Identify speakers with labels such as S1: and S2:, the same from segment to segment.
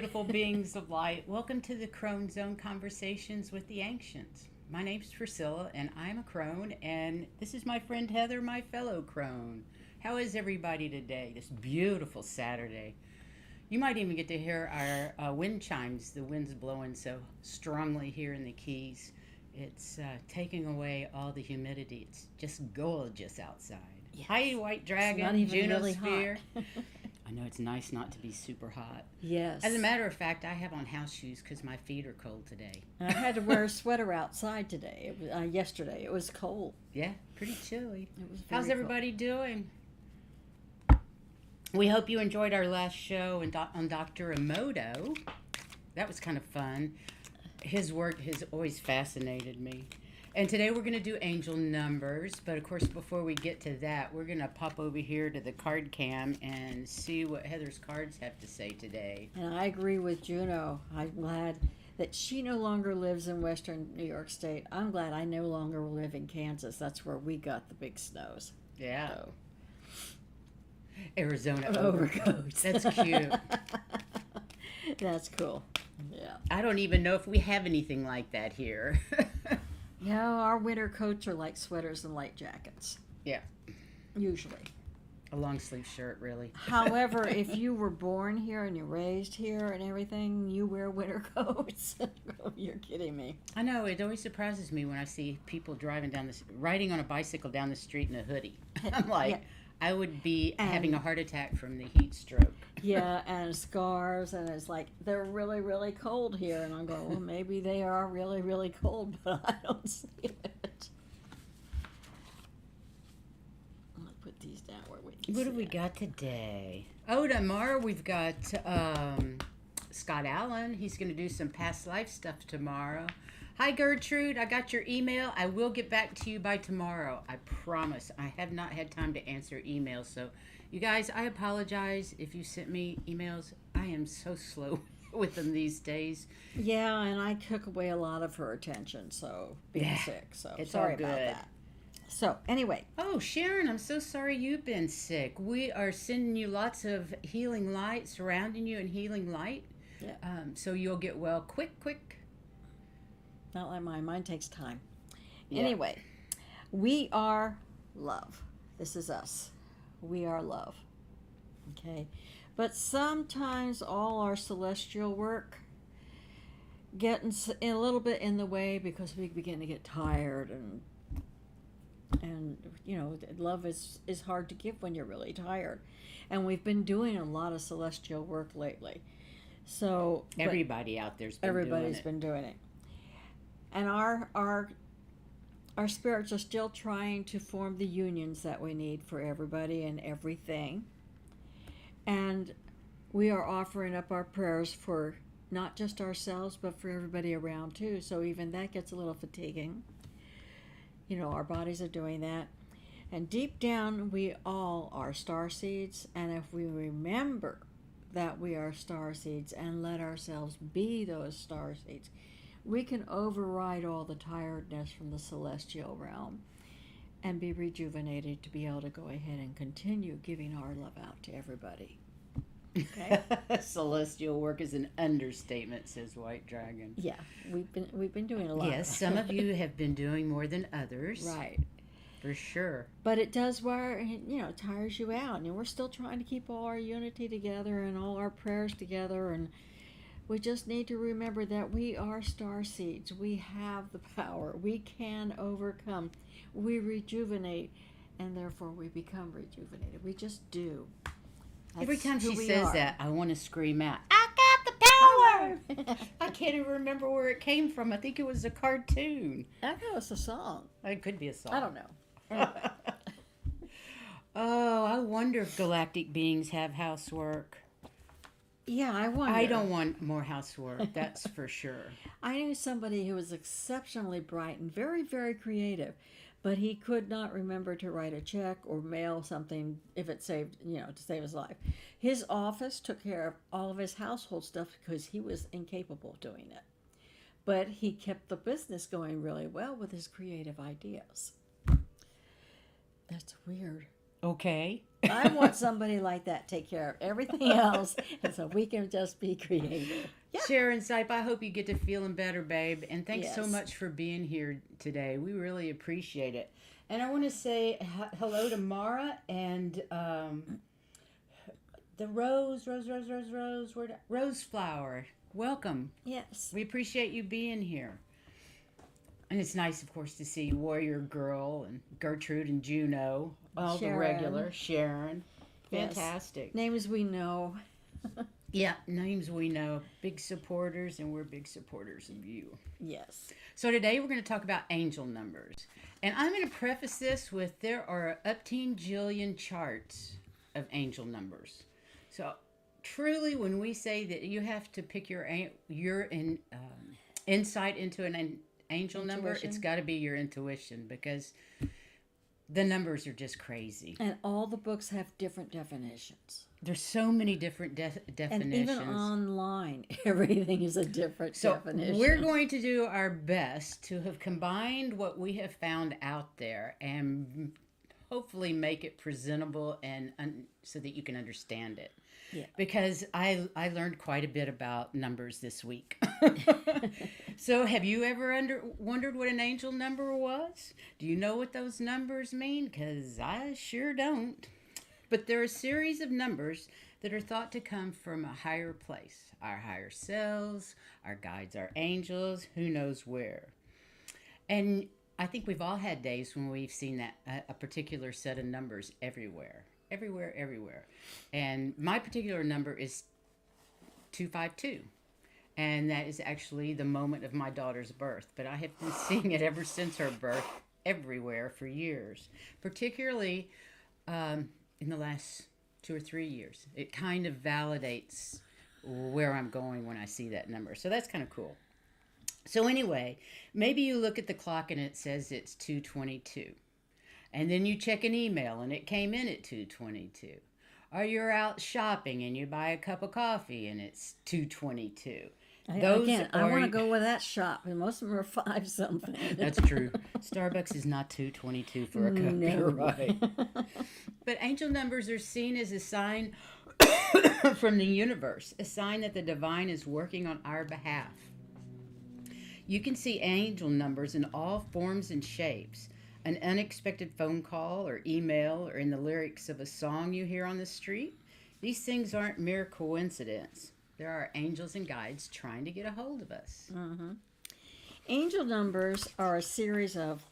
S1: beautiful beings of light. Welcome to the Crone Zone Conversations with the Ancients. My name's Priscilla, and I'm a Crone, and this is my friend Heather, my fellow Crone. How is everybody today, this beautiful Saturday? You might even get to hear our wind chimes. The wind's blowing so strongly here in the Keys. It's taking away all the humidity. It's just gorgeous outside.
S2: Yes.
S1: Hi, White Dragon,
S2: It's not even
S1: Juno
S2: really
S1: Sphere.
S2: hot.
S1: I know it's nice not to be super hot.
S2: Yes.
S1: As a matter of fact, I have on house shoes because my feet are cold today.
S2: I had to wear a sweater outside today. It was yesterday. It was cold.
S1: Yeah, pretty chilly.
S2: It was
S1: How's
S2: very
S1: everybody doing? We hope you enjoyed our last show on Dr. Emoto. That was kind of fun. His work has always fascinated me. And today we're going to do angel numbers. But of course, before we get to that, we're going to pop over here to the card cam and see what Heather's cards have to say today.
S2: And I agree with Juno. I'm glad that she no longer lives in western New York State. I'm glad I no longer live in Kansas. That's where we got the big snows.
S1: Yeah.
S2: So.
S1: Arizona
S2: Overcoats.
S1: That's cute.
S2: That's cool. Yeah.
S1: I don't even know if we have anything like that here.
S2: No, our winter coats are like sweaters and light jackets.
S1: Yeah.
S2: Usually.
S1: A long sleeve shirt, really.
S2: However, if you were born here and you're raised here and everything, you wear winter coats. You're kidding me.
S1: I know, it always surprises me when I see people riding on a bicycle down the street in a hoodie. I'm like, yeah. I would be having a heart attack from the heat stroke.
S2: Yeah, and scarves, and it's like, they're really, really cold here. And I'm going, well, maybe they are really, really cold, but I don't see it. I'm going to put these down where we can
S1: What do we got today? Oh, tomorrow we've got Scott Allen. He's going to do some past life stuff tomorrow. Hi, Gertrude. I got your email. I will get back to you by tomorrow. I promise. I have not had time to answer emails. So, you guys, I apologize if you sent me emails. I am so slow with them these days.
S2: Yeah, and I took away a lot of her attention, so being sick. So,
S1: it's
S2: sorry
S1: all good.
S2: about that. So, anyway.
S1: Oh, Sharon, I'm so sorry you've been sick. We are sending you lots of healing light, surrounding you in healing light.
S2: Yeah.
S1: So you'll get well quick.
S2: Not like mine. Mine takes time.
S1: Yeah.
S2: Anyway, we are love. This is us. We are love. Okay? But sometimes all our celestial work gets a little bit in the way because we begin to get tired and you know, love is hard to give when you're really tired. And we've been doing a lot of celestial work lately. So
S1: everybody out there's been
S2: everybody's been doing it. And our spirits are still trying to form the unions that we need for everybody and everything. And we are offering up our prayers for not just ourselves, but for everybody around too. So even that gets a little fatiguing. You know, our bodies are doing that. And deep down, we all are starseeds. And if we remember that we are starseeds and let ourselves be those starseeds, we can override all the tiredness from the celestial realm and be rejuvenated to be able to go ahead and continue giving our love out to everybody. Okay?
S1: Celestial work is an understatement, says White Dragon.
S2: Yeah, we've been doing a lot.
S1: Yes, some of you have been doing more than others.
S2: Right.
S1: For sure.
S2: But it does wear, you know, tires you out. And we're still trying to keep all our unity together and all our prayers together. And we just need to remember that we are starseeds. We have the power. We can overcome. We rejuvenate, and therefore we become rejuvenated. We just do. That's
S1: every time she
S2: we
S1: says
S2: are.
S1: that, I want to scream out, I got the power! I can't even remember where it came from. I think it was a cartoon.
S2: I thought it was a song.
S1: It could be a song.
S2: I don't know. Anyway.
S1: Oh, I wonder if galactic beings have housework.
S2: Yeah, I wonder.
S1: I don't want more housework, that's for sure.
S2: I knew somebody who was exceptionally bright and very, very creative, but he could not remember to write a check or mail something if it saved, you know, to save his life. His office took care of all of his household stuff because he was incapable of doing it. But he kept the business going really well with his creative ideas. That's weird.
S1: Okay.
S2: I want somebody like that to take care of everything else, and so we can just be creative. Yeah.
S1: Sharon Sipe, I hope you get to feeling better, babe. And thanks so
S2: Yes.
S1: much for being here today. We really appreciate it. And I want to say hello to Mara and the Rose Flower. Welcome.
S2: Yes.
S1: We appreciate you being here. And it's nice, of course, to see Warrior Girl and Gertrude and Juno, all
S2: Sharon.
S1: the regular, Sharon.
S2: Yes.
S1: Fantastic.
S2: Names we know.
S1: Yeah, names we know. Big supporters, and we're big supporters of you.
S2: Yes.
S1: So today we're going to talk about angel numbers. And I'm going to preface this with there are up to jillion charts of angel numbers. So truly, when we say that you have to pick your insight into an angel number, it's got to be your intuition, because the numbers are just crazy.
S2: And all the books have different definitions.
S1: There's so many different definitions.
S2: And even online, everything is a different definition.
S1: We're going to do our best to have combined what we have found out there and hopefully make it presentable and so that you can understand it.
S2: Yeah.
S1: Because I learned quite a bit about numbers this week. So have you ever wondered what an angel number was? Do you know what those numbers mean? Because I sure don't. But they're a series of numbers that are thought to come from a higher place. Our higher selves, our guides, our angels, who knows where. And I think we've all had days when we've seen that a particular set of numbers everywhere. Everywhere. And my particular number is 252. And that is actually the moment of my daughter's birth. But I have been seeing it ever since her birth everywhere for years. Particularly in the last 2 or 3 years. It kind of validates where I'm going when I see that number. So that's kind of cool. So anyway, maybe you look at the clock and it says it's 2:22. And then you check an email and it came in at 2:22. Or you're out shopping and you buy a cup of coffee and it's 2:22.
S2: I want to go with that shop, and most of them are 5 something.
S1: That's true. Starbucks is not 2:22 for a cup.
S2: No.
S1: You're right. But angel numbers are seen as a sign from the universe, a sign that the divine is working on our behalf. You can see angel numbers in all forms and shapes. An unexpected phone call or email, or in the lyrics of a song you hear on the street. These things aren't mere coincidence. There are angels and guides trying to get a hold of us.
S2: Mm-hmm. Angel numbers are a series of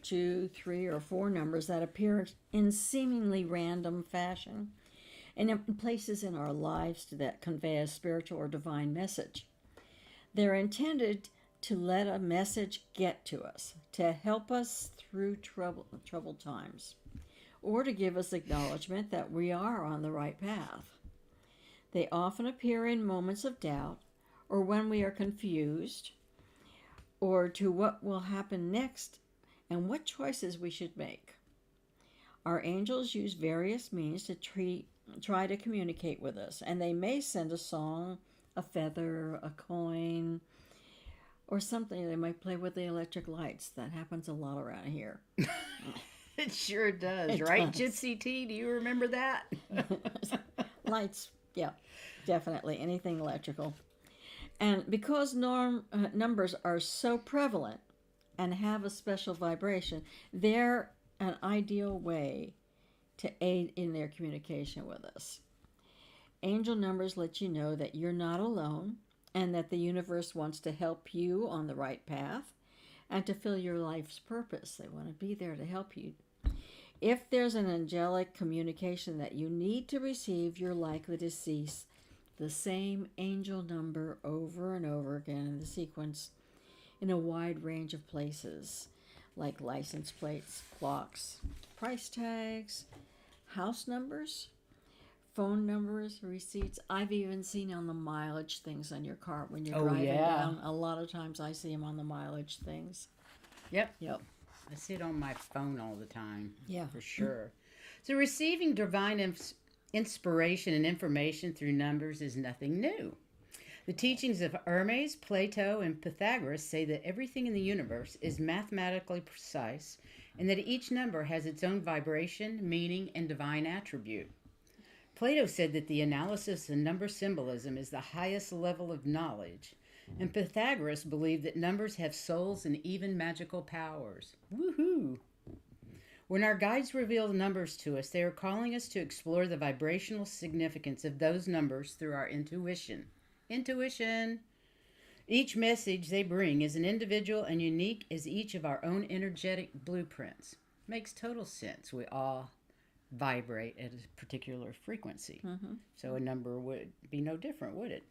S2: 2, 3, or 4 numbers that appear in seemingly random fashion and in places in our lives that convey a spiritual or divine message. They're intended to let a message get to us, to help us through troubled times, or to give us acknowledgement that we are on the right path. They often appear in moments of doubt, or when we are confused, or to what will happen next and what choices we should make. Our angels use various means to try to communicate with us, and they may send a song, a feather, a coin, or something. They might play with the electric lights. That happens a lot around here.
S1: It sure does,
S2: It
S1: right?
S2: does.
S1: Gypsy T, do you remember that?
S2: Lights, yeah, definitely. Anything electrical. And because numbers are so prevalent and have a special vibration, they're an ideal way to aid in their communication with us. Angel numbers let you know that you're not alone, and that the universe wants to help you on the right path and to fill your life's purpose. They want to be there to help you. If there's an angelic communication that you need to receive, you're likely to see the same angel number over and over again in the sequence in a wide range of places, like license plates, clocks, price tags, house numbers, phone numbers, receipts. I've even seen on the mileage things on your car when you're driving down. A lot of times I see them on the mileage things.
S1: Yep.
S2: Yep.
S1: I see it on my phone all the time.
S2: Yeah.
S1: For sure. So receiving divine inspiration and information through numbers is nothing new. The teachings of Hermes, Plato, and Pythagoras say that everything in the universe is mathematically precise and that each number has its own vibration, meaning, and divine attribute. Plato said that the analysis of number symbolism is the highest level of knowledge, and Pythagoras believed that numbers have souls and even magical powers. Woohoo! When our guides reveal numbers to us, they are calling us to explore the vibrational significance of those numbers through our intuition. Intuition! Each message they bring is an individual and unique as each of our own energetic blueprints. Makes total sense. We all vibrate at a particular frequency.
S2: Mm-hmm.
S1: So a number would be no different, would it?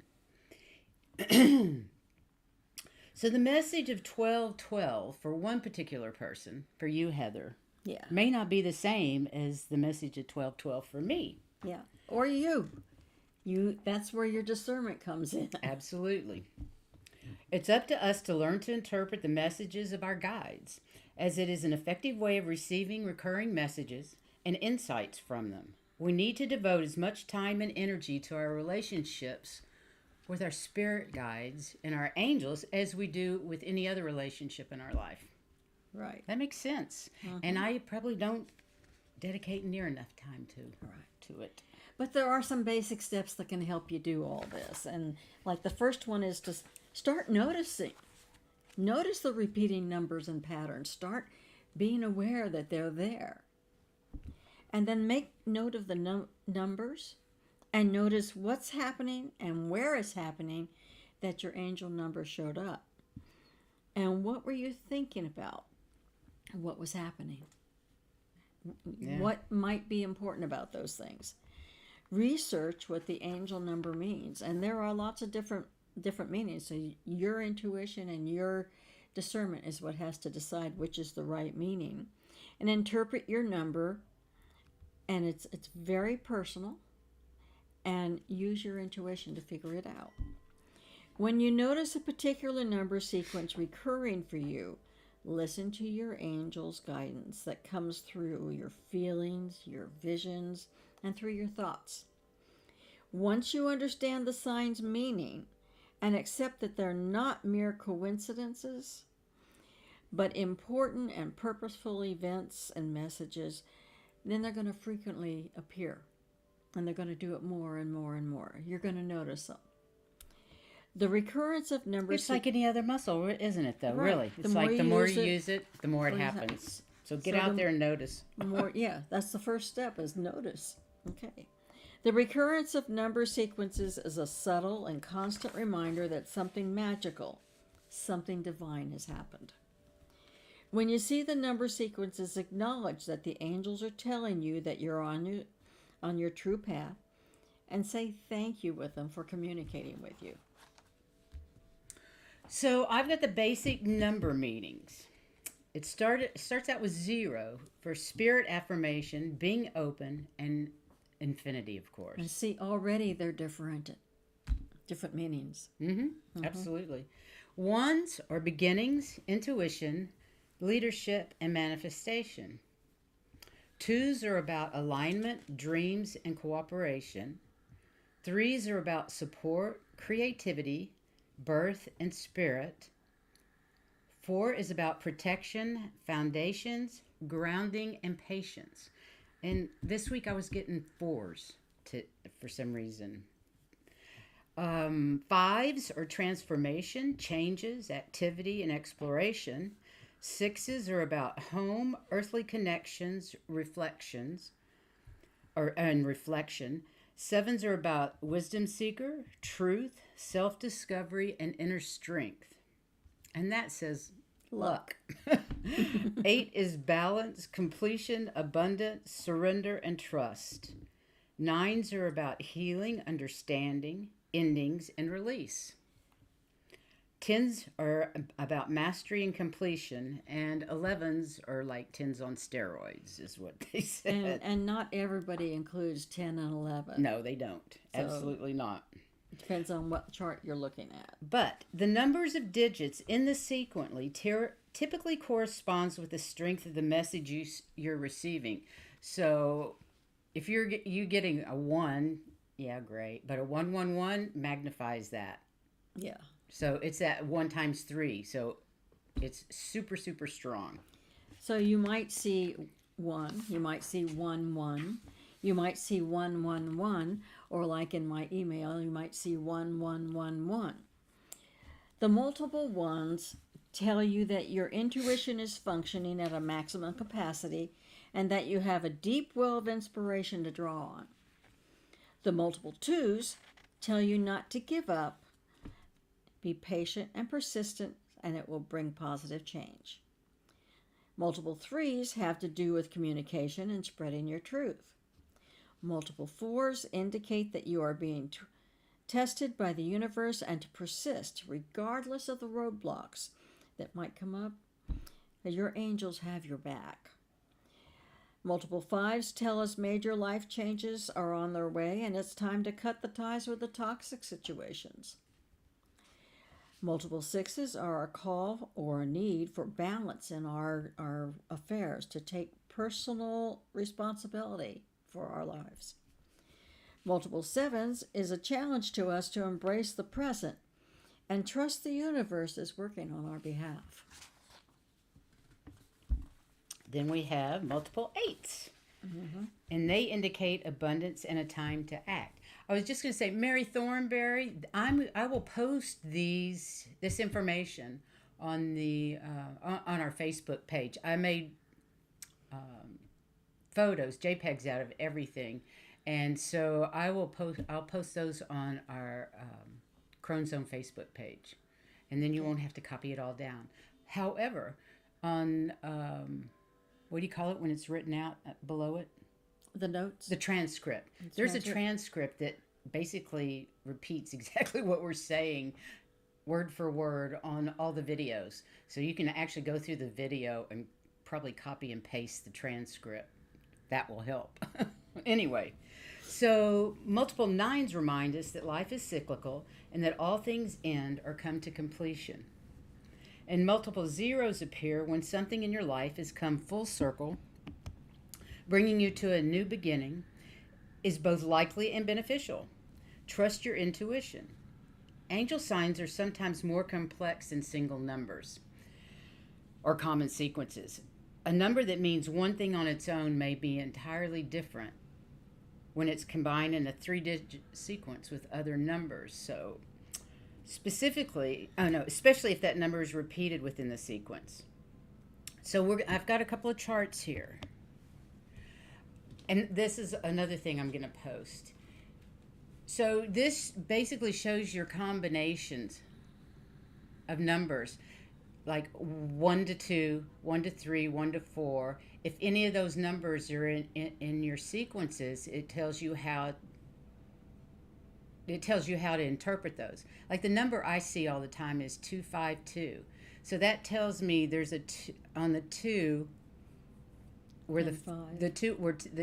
S1: So the message of 1212 for one particular person, for you, Heather,
S2: Yeah.
S1: may not be the same as the message of 1212 for me.
S2: Yeah. Or you. That's where your discernment comes in.
S1: Absolutely. It's up to us to learn to interpret the messages of our guides, as it is an effective way of receiving recurring messages and insights from them. We need to devote as much time and energy to our relationships with our spirit guides and our angels as we do with any other relationship in our life.
S2: Right.
S1: That makes sense.
S2: Mm-hmm.
S1: And I probably don't dedicate near enough time to it.
S2: But there are some basic steps that can help you do all this. And like the first one is to start noticing. Notice the repeating numbers and patterns. Start being aware that they're there. And then make note of the numbers and notice what's happening and where it's happening that your angel number showed up. And what were you thinking about? What was happening?
S1: Yeah.
S2: What might be important about those things? Research what the angel number means, and there are lots of different meanings. So your intuition and your discernment is what has to decide which is the right meaning. And interpret your number, and it's very personal, and use your intuition to figure it out. When you notice a particular number sequence recurring for you, listen to your angel's guidance that comes through your feelings, your visions, and through your thoughts. Once you understand the sign's meaning and accept that they're not mere coincidences, but important and purposeful events and messages, then they're going to frequently appear. And they're going to do it more and more and more. You're going to notice them. The recurrence of numbers...
S1: It's like any other muscle, isn't it, though?
S2: Right.
S1: Really. It's like the more you use it, the more it
S2: more you
S1: happens. So get out there and notice.
S2: Yeah, that's the first step, is notice. Okay. The recurrence of number sequences is a subtle and constant reminder that something magical, something divine has happened. When you see the number sequences, acknowledge that the angels are telling you that you're on your true path, and say thank you with them for communicating with you.
S1: So I've got the basic number meanings. It starts out with 0 for spirit affirmation, being open, and infinity, of course.
S2: And see, already they're different meanings.
S1: Absolutely. 1s are beginnings, intuition, leadership, and manifestation. 2s are about alignment, dreams, and cooperation. 3s are about support, creativity, birth, and spirit. 4 is about protection, foundations, grounding, and patience. And this week I was getting 4s for some reason. 5s are transformation, changes, activity, and exploration. 6s are about home, earthly connections, reflections, and reflection. 7s are about wisdom seeker, truth, self-discovery, and inner strength. And that says luck. 8 is balance, completion, abundance, surrender, and trust. 9s are about healing, understanding, endings, and release. 10s are about mastery and completion, and 11s are like 10s on steroids, is what they said.
S2: And not everybody includes 10 and 11.
S1: No, they don't.
S2: So,
S1: absolutely not.
S2: It depends on what chart you're looking at.
S1: But the numbers of digits in the sequently typically corresponds with the strength of the message you're receiving. So if you getting a 1, yeah, great. But a 111 magnifies that.
S2: Yeah.
S1: So it's that 1 times 3. So it's super, super strong.
S2: So you might see 1, you might see 1, 1, you might see 1, 1, 1, or like in my email, you might see 1, 1, 1, 1. The multiple ones tell you that your intuition is functioning at a maximum capacity and that you have a deep well of inspiration to draw on. The multiple 2s tell you not to give up, be patient and persistent, and it will bring positive change. Multiple 3s have to do with communication and spreading your truth. Multiple 4s indicate that you are being tested by the universe and to persist regardless of the roadblocks that might come up. Your angels have your back. Multiple 5s tell us major life changes are on their way and it's time to cut the ties with the toxic situations. Multiple 6s are a call or a need for balance in our affairs, to take personal responsibility for our lives. Multiple 7s is a challenge to us to embrace the present and trust the universe is working on our behalf.
S1: Then we have multiple 8s.
S2: Mm-hmm.
S1: And they indicate abundance and a time to act. I was just going to say, Mary Thornberry, I will post this information on on our Facebook page. I made photos, JPEGs out of everything, and so I'll post those on our Crone Zone Facebook page, and then you won't have to copy it all down. However, on what do you call it when it's written out below it?
S2: The notes?
S1: The transcript. There's a transcript that basically repeats exactly what we're saying, word for word, on all the videos. So you can actually go through the video and probably copy and paste the transcript. That will help. Anyway, so multiple 9s remind us that life is cyclical and that all things end or come to completion. And multiple 0s appear when something in your life has come full circle, bringing you to a new beginning, is both likely and beneficial. Trust your intuition. Angel signs are sometimes more complex than single numbers or common sequences. A number that means one thing on its own may be entirely different when it's combined in a 3-digit sequence with other numbers. So especially if that number is repeated within the sequence. So I've got a couple of charts here. And this is another thing I'm going to post. So this basically shows your combinations of numbers, like 1 to 2, 1 to 3, 1 to 4. If any of those numbers are in your sequences, it tells you how to interpret those. Like the number I see all the time is 252. So that tells me there's on the 2 where the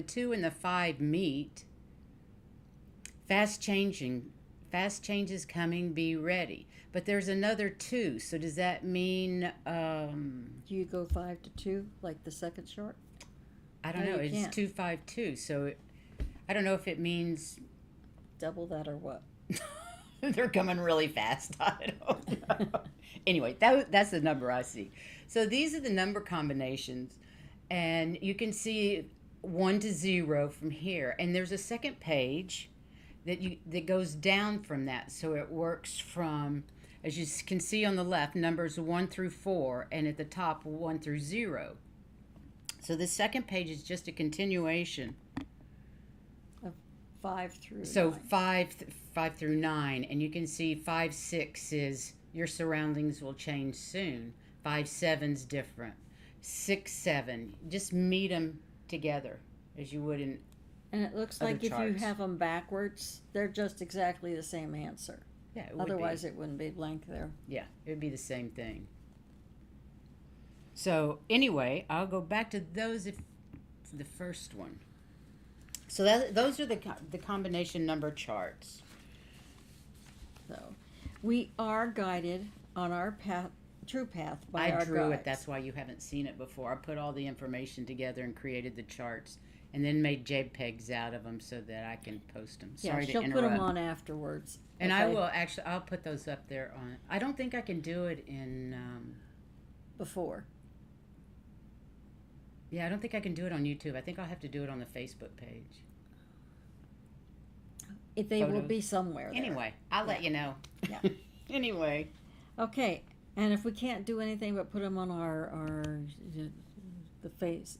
S1: 2 and the 5 meet. Fast changes coming, be ready. But there's another 2. So does that mean
S2: Do you go 5 to 2 like the second chart?
S1: I don't know. It's 252. So I don't know if it means
S2: double that or what.
S1: They're coming really fast. I don't know. Anyway, that's the number I see. So these are the number combinations, and you can see 1 to 0 from here. And there's a second page that goes down from that. So it works from, as you can see on the left, numbers 1 through 4, and at the top 1 through 0. So the second page is just a continuation.
S2: 5 through
S1: so
S2: 9.
S1: 5 through 9, and you can see 5, 6 is your surroundings will change soon. 5, 7's different. 6, 7, just meet them together as you would in.
S2: And it looks like if you have them backwards, they're just exactly the same answer.
S1: Yeah,
S2: otherwise it wouldn't be blank there.
S1: Yeah, it would be the same thing. So anyway, I'll go back to those. If the first one. So those are the combination number charts.
S2: So we are guided on our path, true path, by our
S1: I drew
S2: guides.
S1: it. That's why you haven't seen it before. I put all the information together and created the charts and then made JPEGs out of them so that I can post them.
S2: Yeah,
S1: Sorry
S2: she'll
S1: to interrupt.
S2: put them on afterwards.
S1: And
S2: okay?
S1: I will actually. I'll put those up there on. I don't think I can do it in.
S2: Before.
S1: Yeah, I don't think I can do it on YouTube. I think I'll have to do it on the Facebook page.
S2: If they will
S1: Photos.
S2: be somewhere there.
S1: Anyway, I'll let you know.
S2: Yeah.
S1: Anyway.
S2: Okay, and if we can't do anything but put them on our the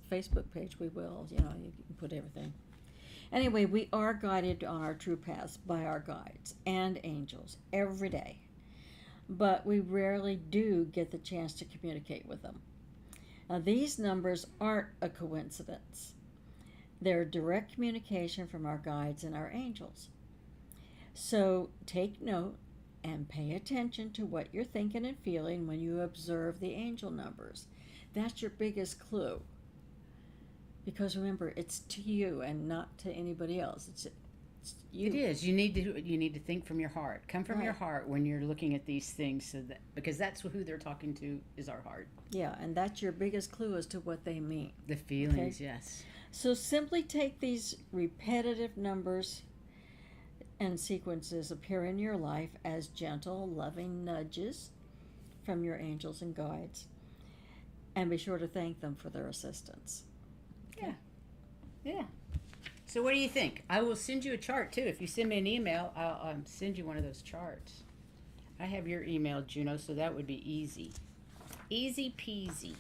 S2: Facebook page, we will. You know, you can put everything. Anyway, we are guided on our true paths by our guides and angels every day, but we rarely do get the chance to communicate with them. Now, these numbers aren't a coincidence. They're direct communication from our guides and our angels. So take note and pay attention to what you're thinking and feeling when you observe the angel numbers. That's your biggest clue. Because remember, it's to you and not to anybody else. It's you.
S1: It is. You need to think from your heart. Come from your
S2: Right.
S1: heart when you're looking at these things, so that because that's who they're talking to is our heart.
S2: Yeah, and that's your biggest clue as to what they mean.
S1: The feelings, yes.
S2: So simply take these repetitive numbers and sequences appear in your life as gentle, loving nudges from your angels and guides, and be sure to thank them for their assistance.
S1: Yeah. So what do you think? I will send you a chart too. If you send me an email, I'll send you one of those charts. I have your email, Juno, so that would be easy. Easy peasy.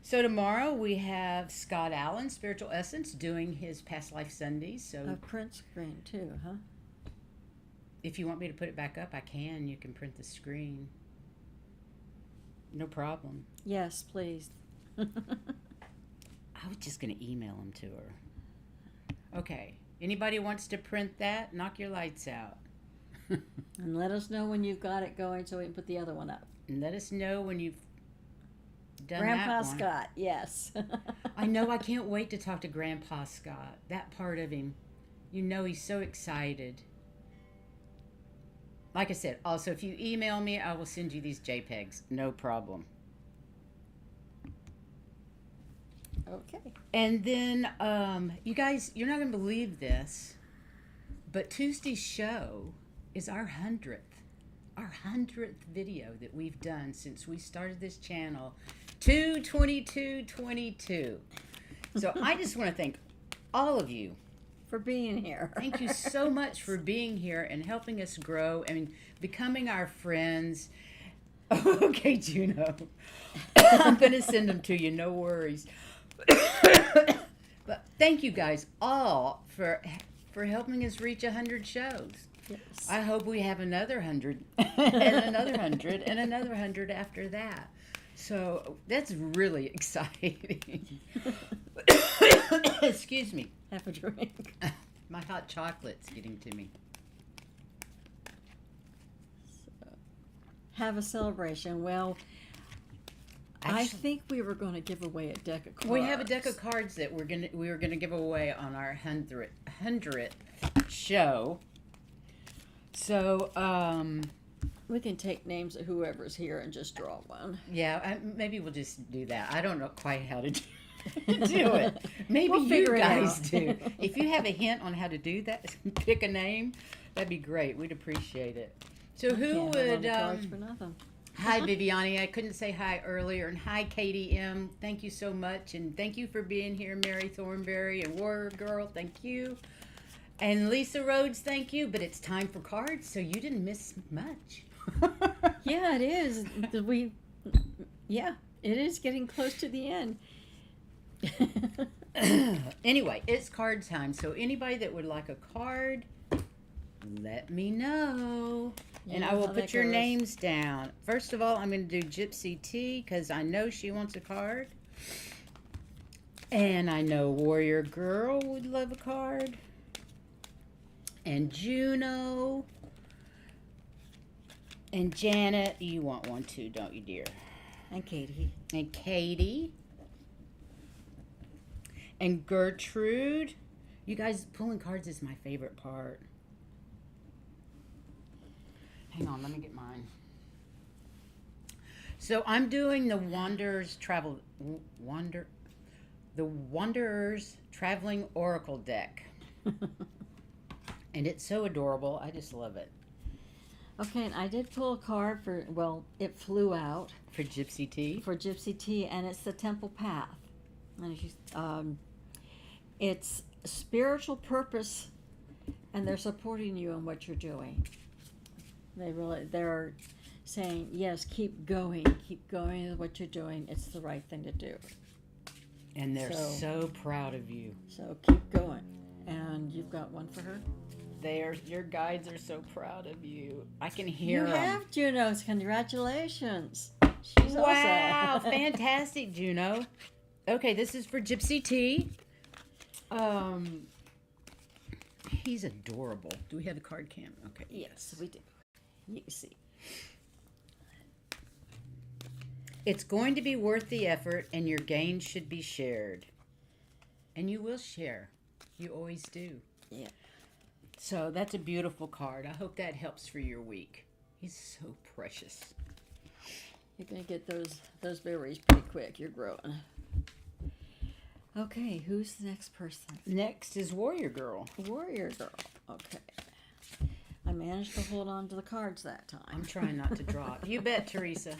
S1: So tomorrow we have Scott Allen, Spiritual Essence, doing his Past Life Sundays. So
S2: A print screen too, huh?
S1: if you want me to put it back up, I can. You can print the screen. No problem.
S2: Yes, please.
S1: I was just going to email them to her. Okay. Anybody wants to print that? Knock your lights out.
S2: And let us know when you've got it going so we can put the other one up.
S1: And let us know when you've done
S2: Grandpa
S1: that one.
S2: Scott, yes.
S1: I know. I can't wait to talk to Grandpa Scott. That part of him. You know, he's so excited. Like I said, also, if you email me, I will send you these JPEGs. No problem.
S2: Okay.
S1: And then, you guys, you're not going to believe this, but Tuesday's show is our 100th video that we've done since we started this channel, 2/22/22. So I just want to thank all of you.
S2: For being here.
S1: Thank you so much for being here and helping us grow and becoming our friends. Okay, Juno. I'm going to send them to you, no worries. But thank you guys all for helping us reach 100 shows.
S2: Yes.
S1: I hope we have another 100 and another 100 and another 100 after that. So that's really exciting. Excuse me.
S2: Have a drink.
S1: My hot chocolate's getting to me.
S2: Have a celebration. Well, I think we were going to give away a deck of cards.
S1: We have a deck of cards that we were gonna give away on our 100th show. So
S2: we can take names of whoever's here and just draw one.
S1: yeah, maybe we'll just do that. I don't know quite how to do it. Maybe
S2: We'll
S1: you
S2: figure it
S1: guys
S2: out.
S1: do. If you have a hint on how to do that, pick a name. That'd be great. We'd appreciate it. So who
S2: Can't hold on
S1: would?
S2: to cards for nothing.
S1: Hi, Viviani. I couldn't say hi earlier. And hi, Katie M. Thank you so much. And thank you for being here, Mary Thornberry and Warrior Girl. Thank you. And Lisa Rhodes, thank you. But it's time for cards, so you didn't miss much.
S2: Yeah, it is. Yeah, it is getting close to the end.
S1: Anyway, it's card time. So anybody that would like a card, let me know. And I will
S2: how
S1: put
S2: that
S1: your
S2: goes.
S1: names down. First of all, I'm going to do Gypsy T because I know she wants a card. And I know Warrior Girl would love a card. And Juno. And Janet, you want one too, don't you, dear?
S2: And Katie.
S1: And Katie. And Gertrude. You guys, pulling cards is my favorite part. Hang on, let me get mine. So I'm doing the the Wanderer's Traveling Oracle deck. And it's so adorable. I just love it.
S2: Okay, and I did pull a card for, well, it flew out.
S1: For Gypsy Tea?
S2: For Gypsy Tea, and it's the Temple Path. And it's spiritual purpose, and they're supporting you in what you're doing. They're saying, yes, keep going with what you're doing. It's the right thing to do.
S1: And they're so proud of you.
S2: So keep going. And you've got one for her?
S1: Your guides are so proud of you. I can hear them.
S2: You have Junos. Congratulations. She's
S1: wow,
S2: awesome.
S1: Fantastic, Juno. Okay, this is for Gypsy Tea. He's adorable. Do we have the card cam? Okay.
S2: Yes, we do. You can see.
S1: It's going to be worth the effort, and your gains should be shared. And you will share. You always do.
S2: Yeah.
S1: So that's a beautiful card. I hope that helps for your week. He's so precious.
S2: You're going to get those berries pretty quick. You're growing. Okay, who's the next person?
S1: Next is Warrior Girl.
S2: Warrior Girl. Okay. I managed to hold on to the cards that time.
S1: I'm trying not to drop. You bet, Teresa.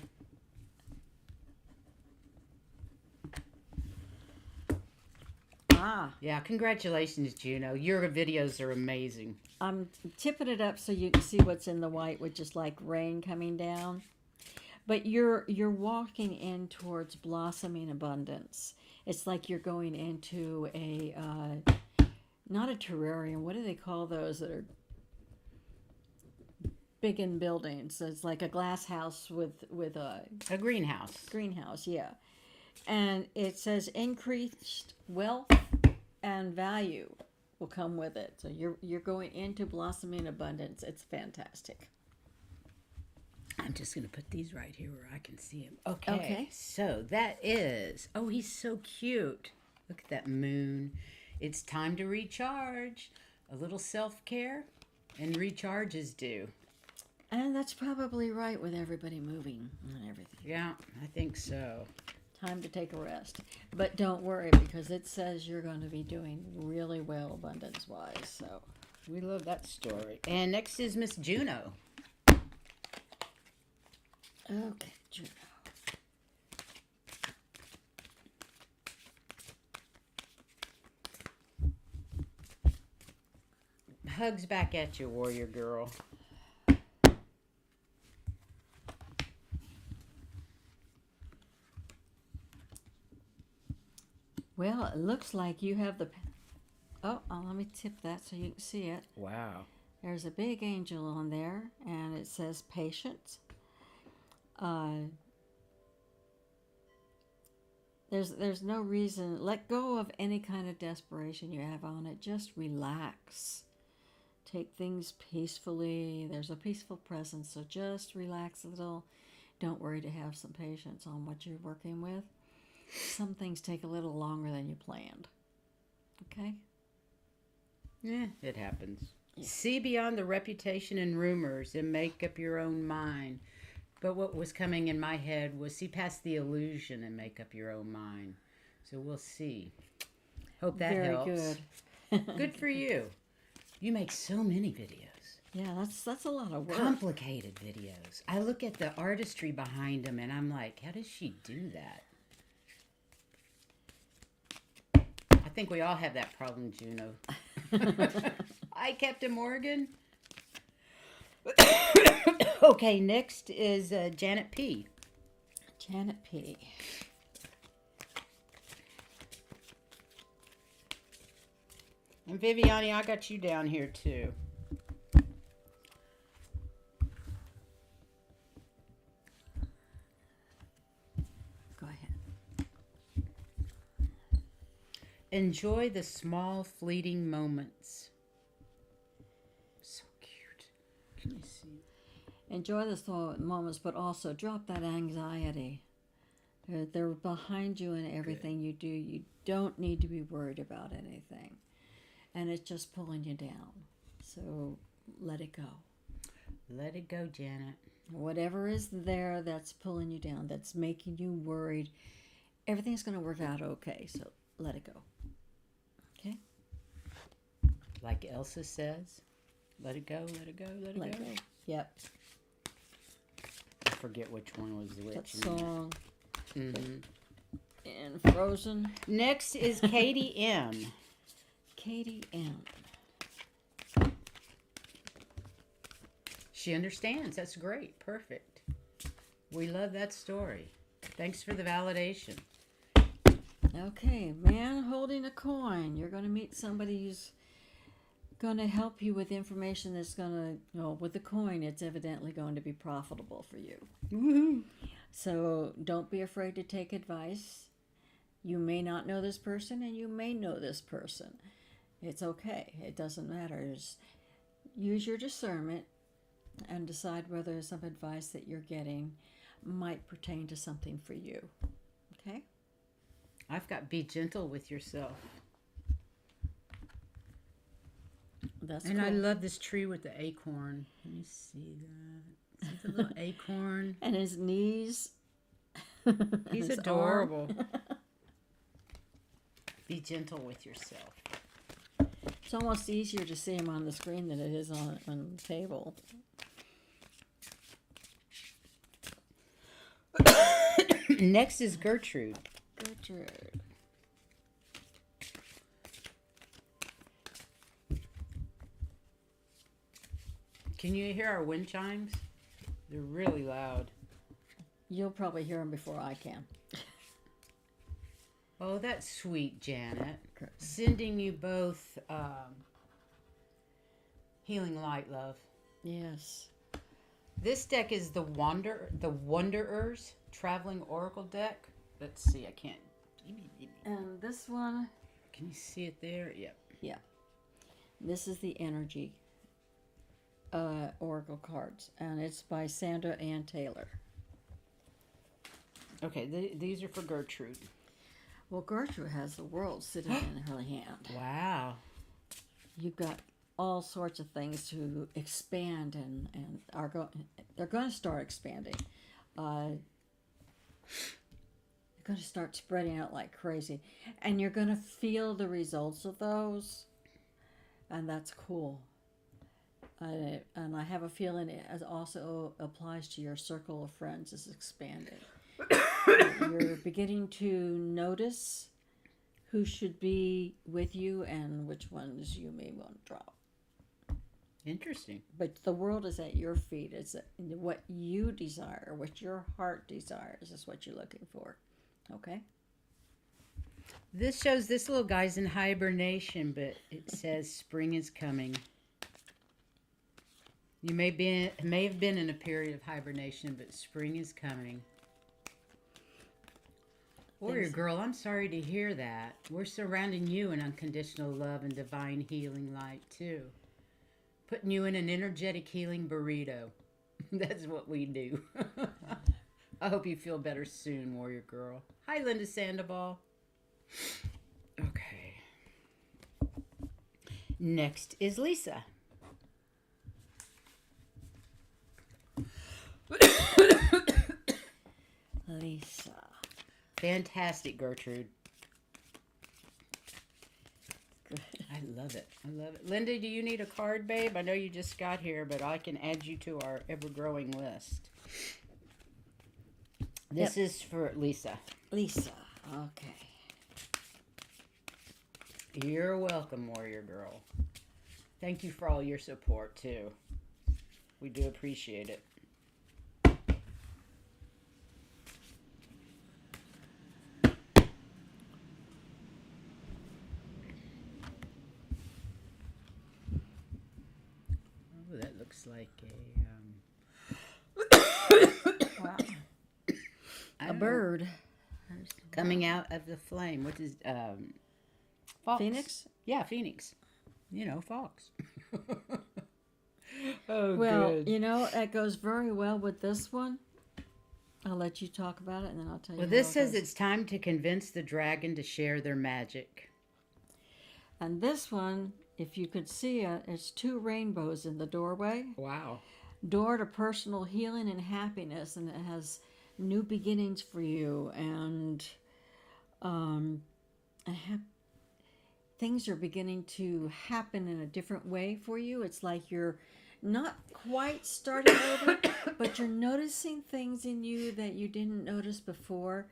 S1: Yeah, congratulations, Juno. Your videos are amazing.
S2: I'm tipping it up so you can see what's in the white, which is like rain coming down. But you're walking in towards blossoming abundance. It's like you're going into a not a terrarium. What do they call those that are big in buildings? So it's like a glass house with a
S1: greenhouse.
S2: Greenhouse, yeah. And it says increased wealth and value will come with it. So you're going into blossoming abundance. It's fantastic.
S1: I'm just going to put these right here where I can see him. Okay. So that is, oh, he's so cute. Look at that moon. It's time to recharge. A little self-care and recharge is due.
S2: And that's probably right with everybody moving and everything.
S1: Yeah, I think so.
S2: Time to take a rest. But don't worry, because it says you're going to be doing really well abundance-wise. So
S1: we love that story. And next is Miss Juno.
S2: Okay, Juno.
S1: Hugs back at you, Warrior Girl.
S2: Well, it looks like you have the... Oh, let me tip that so you can see it.
S1: Wow.
S2: There's a big angel on there, and it says patience. There's no reason. Let go of any kind of desperation you have on it. Just relax. Take things peacefully. There's a peaceful presence, so just relax a little. Don't worry to have some patience on what you're working with. Some things take a little longer than you planned. Okay?
S1: Yeah, it happens. Yeah. See beyond the reputation and rumors and make up your own mind. But what was coming in my head was see past the illusion and make up your own mind. So we'll see. Hope that helps.
S2: Very good.
S1: Good for you. You make so many videos.
S2: Yeah, that's a lot of work.
S1: Complicated videos. I look at the artistry behind them and I'm like, how does she do that? I think we all have that problem, Juno. Hi, Captain Morgan. Okay, next is Janet P.
S2: Janet P.
S1: And Viviani, I got you down here too.
S2: Go ahead.
S1: Enjoy the small fleeting moments. So cute. Can you see?
S2: Enjoy the small moments, but also drop that anxiety. They're behind you in everything you do. You don't need to be worried about anything. And it's just pulling you down. So let it go.
S1: Let it go, Janet.
S2: Whatever is there that's pulling you down, that's making you worried, everything's going to work out okay. So let it go. Okay?
S1: Like Elsa says, let it go, let it go, let it go.
S2: Yep.
S1: I forget which one was which.
S2: That song.
S1: Mm-hmm.
S2: And Frozen.
S1: Next is Katie M.
S2: Katie M.
S1: She understands. That's great. Perfect. We love that story. Thanks for the validation.
S2: Okay, man holding a coin. You're going to meet somebody who's going to help you with information that's going to, with the coin, it's evidently going to be profitable for you.
S1: Woohoo!
S2: So don't be afraid to take advice. You may not know this person, and you may know this person. It's okay. It doesn't matter. Just use your discernment and decide whether some advice that you're getting might pertain to something for you. Okay?
S1: I've got be gentle with yourself.
S2: That's
S1: and
S2: cool.
S1: I love this tree with the acorn. Can you see that? See the little acorn?
S2: And his knees.
S1: He's
S2: his
S1: adorable.
S2: arm.
S1: Be gentle with yourself.
S2: It's almost easier to see him on the screen than it is on the table.
S1: Next is Gertrude.
S2: Gertrude.
S1: Can you hear our wind chimes? They're really loud.
S2: You'll probably hear him before I can.
S1: Oh, that's sweet, Janet. Sending you both healing light, love.
S2: Yes.
S1: This deck is the Wanderers Traveling Oracle deck. Let's see, I can't.
S2: And this one.
S1: Can you see it there? Yep.
S2: Yeah. This is the energy oracle cards, and it's by Sandra Ann Taylor.
S1: Okay, these are for Gertrude.
S2: Well, Gertrude has the world sitting in her hand.
S1: Wow.
S2: You've got all sorts of things to expand, and they're going to start expanding. They're going to start spreading out like crazy, and you're going to feel the results of those, and that's cool. And I have a feeling it also applies to your circle of friends is expanding. You're beginning to notice who should be with you and which ones you may want to drop.
S1: Interesting.
S2: But the world is at your feet. It's what you desire, what your heart desires is what you're looking for. Okay?
S1: This shows this little guy's in hibernation, but it says spring is coming. You may have been in a period of hibernation, but spring is coming. Warrior girl, I'm sorry to hear that. We're surrounding you in unconditional love and divine healing light, too. Putting you in an energetic healing burrito. That's what we do. I hope you feel better soon, warrior girl. Hi, Linda Sandoval. Okay. Next is Lisa.
S2: Lisa.
S1: Fantastic, Gertrude.
S2: Good.
S1: I love it. I love it. Linda, do you need a card, babe? I know you just got here, but I can add you to our ever-growing list. This is for Lisa.
S2: Lisa. Okay.
S1: You're welcome, warrior girl. Thank you for all your support, too. We do appreciate it. Oh, that looks like
S2: Wow.
S1: a
S2: bird.
S1: coming out of the flame. What is fox?
S2: Phoenix?
S1: Yeah, phoenix. You know, fox. Oh,
S2: well,
S1: good.
S2: you know, that goes very well with this one. I'll let you talk about it, and then I'll tell you.
S1: Well, this says it's time to convince the dragon to share their magic.
S2: And this one, if you could see it, it's 2 rainbows in the doorway.
S1: Wow.
S2: Door to personal healing and happiness, and it has new beginnings for you, and things are beginning to happen in a different way for you. It's like you're not quite starting over, but you're noticing things in you that you didn't notice before,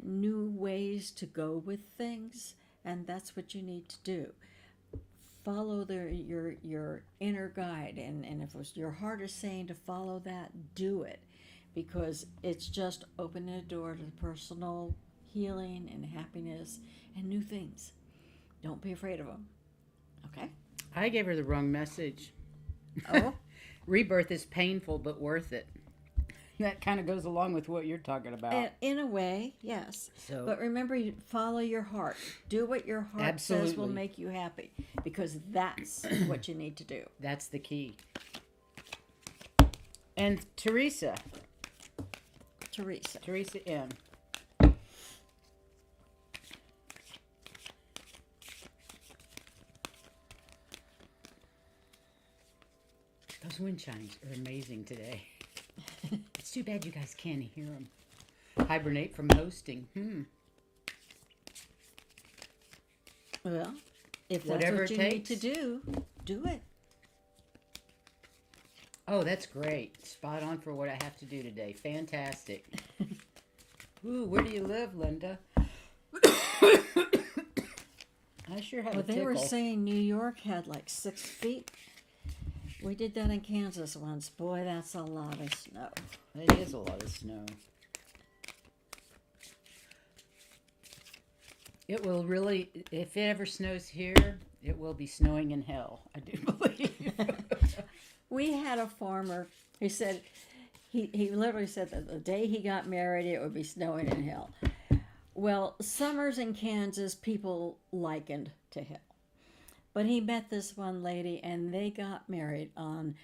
S2: new ways to go with things, and that's what you need to do. Follow your inner guide, and if it was your heart is saying to follow that, do it, because it's just opening a door to personal healing and happiness and new things. Don't be afraid of them. Okay?
S1: I gave her the wrong message.
S2: Oh?
S1: Rebirth is painful but worth it. That kind of goes along with what you're talking about.
S2: In a way, yes.
S1: So,
S2: But remember, you follow your heart. Do what your heart says will make you happy, because that's what you need to do.
S1: That's the key. And Teresa M. Those wind chimes are amazing today. It's too bad you guys can't hear them. Hibernate from hosting.
S2: Well, if that's
S1: Whatever
S2: what you
S1: it
S2: need to
S1: takes.
S2: do it.
S1: Oh, that's great. Spot on for what I have to do today. Fantastic. Ooh, where do you live, Linda? I sure have a tickle.
S2: They were saying New York had like 6 feet. We did that in Kansas once. Boy, that's a lot of snow.
S1: It is a lot of snow. It will really, if it ever snows here, it will be snowing in hell, I do believe.
S2: We had a farmer who said, he literally said that the day he got married, it would be snowing in hell. Well, summers in Kansas, people likened to hell. But he met this one lady, and they got married in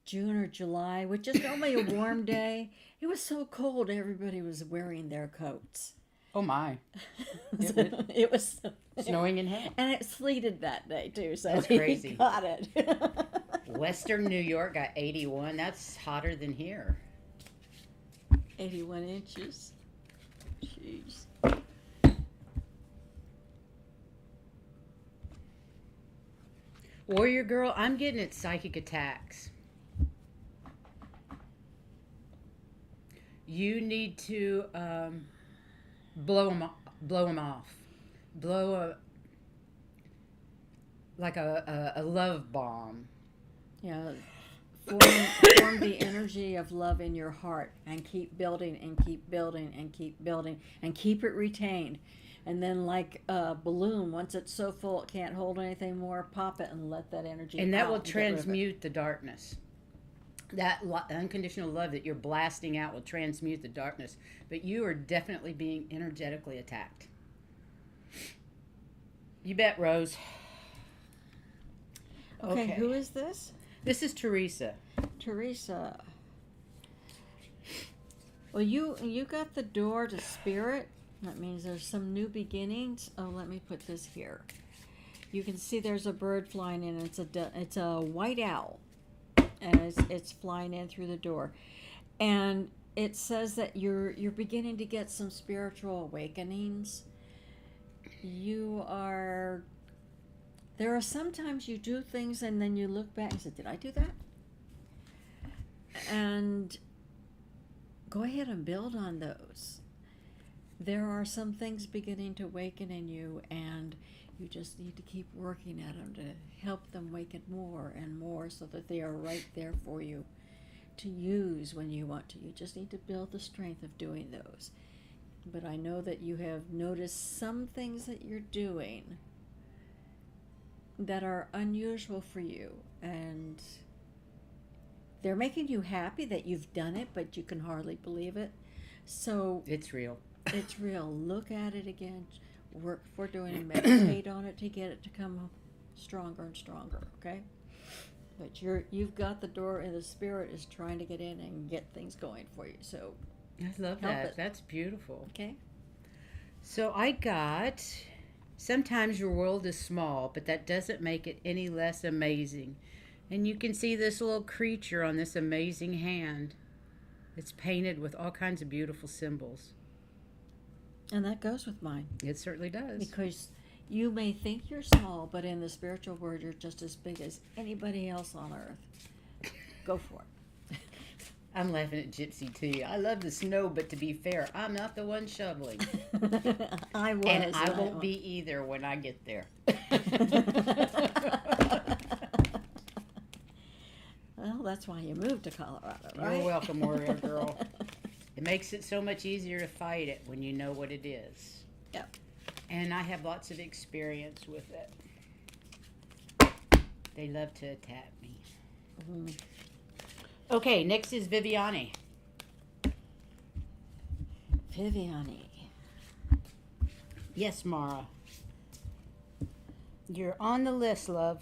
S2: June or July, which is normally a warm day. It was so cold, everybody was wearing their coats.
S1: Oh my!
S2: It was
S1: snowing in hell,
S2: and it sleeted that day too. So
S1: that's crazy.
S2: He got it.
S1: Western New York got 81. That's hotter than here.
S2: 81 inches. Jeez.
S1: Warrior girl, I'm getting at psychic attacks. You need to blow them off. Blow a love bomb.
S2: Yeah. Form the energy of love in your heart, and keep building and keep building and keep building and keep it retained. And then, like a balloon, once it's so full it can't hold anything more, pop it and let that energy
S1: and that
S2: out
S1: will
S2: and get rid of it.
S1: transmute the darkness. That unconditional love that you're blasting out will transmute the darkness. But you are definitely being energetically attacked. You bet, Rose.
S2: Okay, who is this?
S1: This is Teresa.
S2: Teresa. Well, you got the door to spirit. That means there's some new beginnings. Oh, let me put this here. You can see there's a bird flying in. It's a white owl, and it's flying in through the door, and it says that you're beginning to get some spiritual awakenings. There are sometimes you do things and then you look back and say, "Did I do that?" And go ahead and build on those. There are some things beginning to awaken in you, and you just need to keep working at them to help them awaken more and more, so that they are right there for you to use when you want to. You just need to build the strength of doing those. But I know that you have noticed some things that you're doing that are unusual for you, and they're making you happy that you've done it, but you can hardly believe it. So
S1: it's real.
S2: It's real. Look at it again. Work for doing it. Meditate on it to get it to come stronger and stronger. Okay. But you've got the door, and the spirit is trying to get in and get things going for you. So
S1: I love that. That's beautiful.
S2: Okay.
S1: So I got, sometimes your world is small, but that doesn't make it any less amazing. And you can see this little creature on this amazing hand. It's painted with all kinds of beautiful symbols.
S2: And that goes with mine.
S1: It certainly does.
S2: Because you may think you're small, but in the spiritual world, you're just as big as anybody else on earth. Go for it.
S1: I'm laughing at Gypsy too. I love the snow, but to be fair, I'm not the one shoveling.
S2: I was.
S1: And I won't be either when I get there.
S2: Well, that's why you moved to Colorado, right?
S1: You're welcome, warrior girl. It makes it so much easier to fight it when you know what it is.
S2: Yep.
S1: And I have lots of experience with it. They love to attack me.
S2: Mm-hmm.
S1: Okay, next is Viviani.
S2: Viviani.
S1: Yes, Mara. You're on the list, love.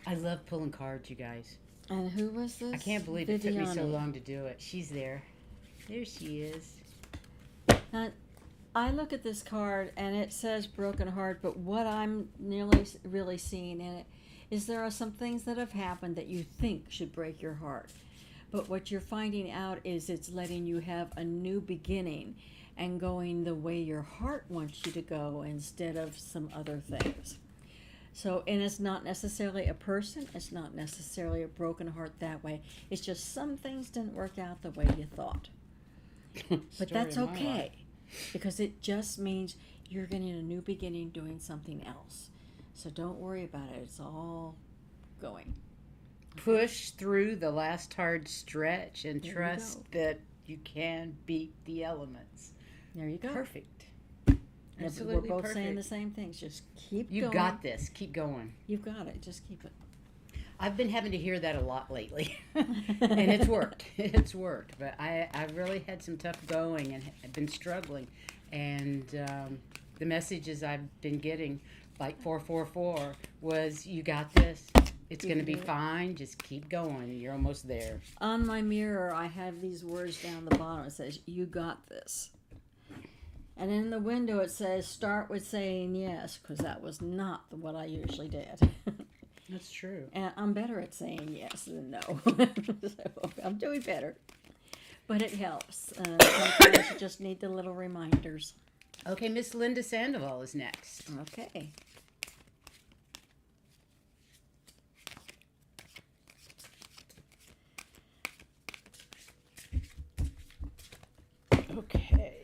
S1: I love pulling cards, you guys.
S2: And who was this?
S1: I can't believe it took me so long to do it. She's there. There she is.
S2: I look at this card and it says broken heart, but what I'm really seeing in it is there are some things that have happened that you think should break your heart. But what you're finding out is it's letting you have a new beginning and going the way your heart wants you to go instead of some other things. So, and it's not necessarily a person, it's not necessarily a broken heart that way. It's just some things didn't work out the way you thought. But that's okay, because it just means you're getting a new beginning doing something else. So don't worry about it. It's all going.
S1: Push through the last hard stretch and trust that you can beat the elements.
S2: There you go.
S1: Perfect.
S2: Yeah,
S1: Absolutely
S2: we're both
S1: perfect.
S2: saying the same things. Just keep going.
S1: You got this. Keep going.
S2: You've got it. Just keep it.
S1: I've been having to hear that a lot lately. And it's worked. It's worked. But I've really had some tough going and I've been struggling. And the messages I've been getting, like 444, was you got this. It's going to be fine. Just keep going. You're almost there.
S2: On my mirror, I have these words down the bottom. It says, you got this. And in the window, it says, start with saying yes, because that was not what I usually did.
S1: That's true.
S2: And I'm better at saying yes than no. So I'm doing better. But it helps. Sometimes you just need the little reminders.
S1: Okay, Miss Linda Sandoval is next.
S2: Okay.
S1: Okay.